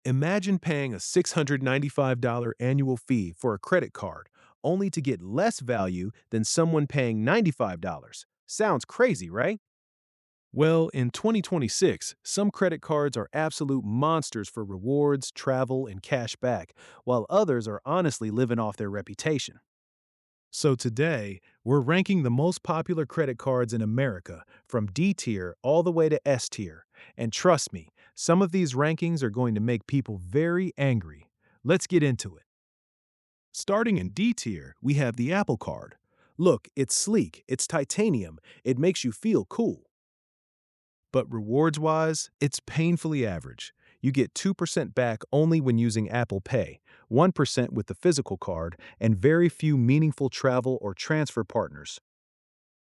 Imagine paying a $695 annual fee for a credit card, only to get less value than someone paying $95. Sounds crazy, right? Well, in 2026, some credit cards are absolute monsters for rewards, travel, and cash back, while others are honestly living off their reputation. So today, we're ranking the most popular credit cards in America, from D tier all the way to S tier. And trust me, some of these rankings are going to make people very angry. Let's get into it. Starting in D tier, we have the Apple Card. Look, it's sleek, it's titanium, it makes you feel cool. But rewards wise, it's painfully average. You get 2% back only when using Apple Pay, 1% with the physical card, and very few meaningful travel or transfer partners.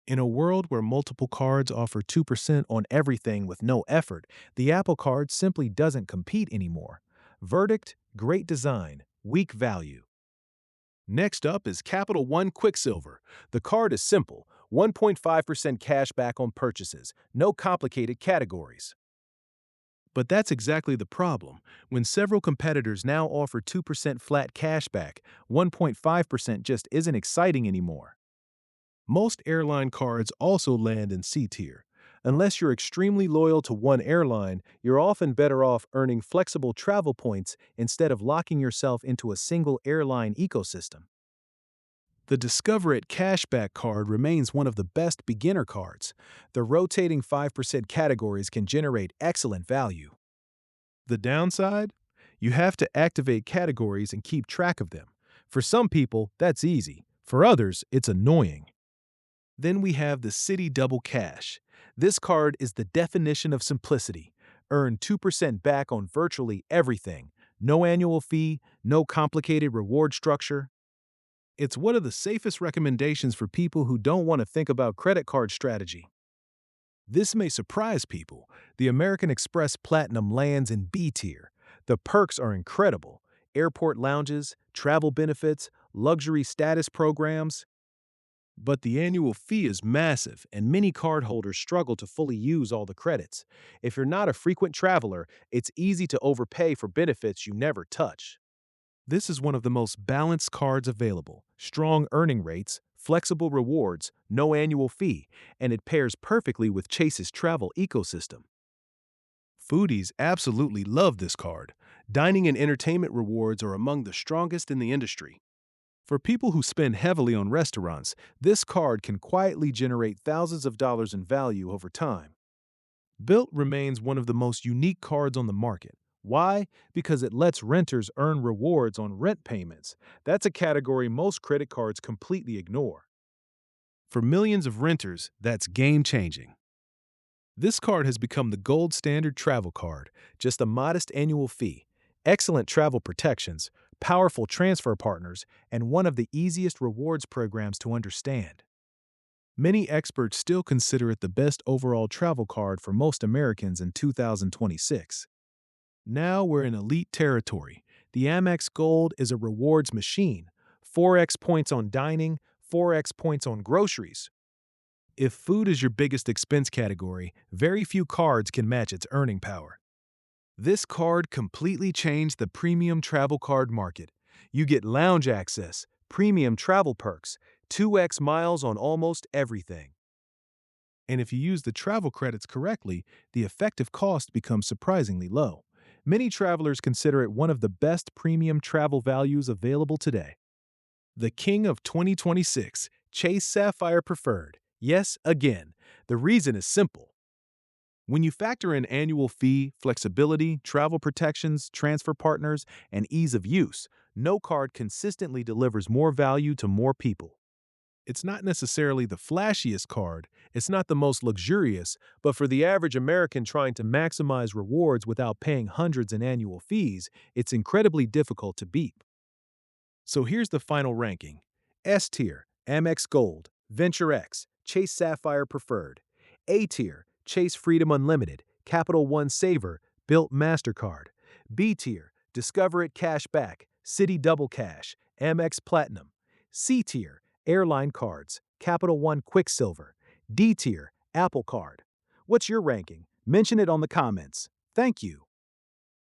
In a world where multiple cards offer 2% on everything with no effort, the Apple Card simply doesn't compete anymore. Verdict: great design, weak value. Next up is Capital One Quicksilver. The card is simple: 1.5% cash back on purchases, no complicated categories. But that's exactly the problem. When several competitors now offer 2% flat cashback, 1.5% just isn't exciting anymore. Most airline cards also land in C tier. Unless you're extremely loyal to one airline, you're often better off earning flexible travel points instead of locking yourself into a single airline ecosystem. The Discover It Cashback card remains one of the best beginner cards. The rotating 5% categories can generate excellent value. The downside? You have to activate categories and keep track of them. For some people, that's easy. For others, it's annoying. Then we have the City Double Cash. This card is the definition of simplicity. Earn 2% back on virtually everything. No annual fee, no complicated reward structure. It's one of the safest recommendations for people who don't want to think about credit card strategy. This may surprise people. The American Express Platinum lands in B tier. The perks are incredible: airport lounges, travel benefits, luxury status programs. But the annual fee is massive, and many cardholders struggle to fully use all the credits. If you're not a frequent traveler, it's easy to overpay for benefits you never touch. This is one of the most balanced cards available: strong earning rates, flexible rewards, no annual fee, and it pairs perfectly with Chase's travel ecosystem. Foodies absolutely love this card. Dining and entertainment rewards are among the strongest in the industry. For people who spend heavily on restaurants, this card can quietly generate thousands of dollars in value over time. Built remains one of the most unique cards on the market. Why? Because it lets renters earn rewards on rent payments. That's a category most credit cards completely ignore. For millions of renters, that's game-changing. This card has become the gold standard travel card: just a modest annual fee, excellent travel protections, powerful transfer partners, and one of the easiest rewards programs to understand. Many experts still consider it the best overall travel card for most Americans in 2026. Now we're in elite territory. The Amex Gold is a rewards machine: 4x points on dining, 4x points on groceries. If food is your biggest expense category, very few cards can match its earning power. This card completely changed the premium travel card market. You get lounge access, premium travel perks, 2x miles on almost everything. And if you use the travel credits correctly, the effective cost becomes surprisingly low. Many travelers consider it one of the best premium travel values available today. The king of 2026, Chase Sapphire Preferred. Yes, again. The reason is simple. When you factor in annual fee, flexibility, travel protections, transfer partners, and ease of use, no card consistently delivers more value to more people. It's not necessarily the flashiest card, it's not the most luxurious, but for the average American trying to maximize rewards without paying hundreds in annual fees, it's incredibly difficult to beat. So here's the final ranking. S tier, Amex Gold, Venture X, Chase Sapphire Preferred. A tier, Chase Freedom Unlimited, Capital One Saver, Built MasterCard. B tier, Discover It Cashback, City Double Cash, Amex Platinum. C tier, Airline Cards, Capital One Quicksilver. D tier, Apple Card. What's your ranking? Mention it on the comments. Thank you.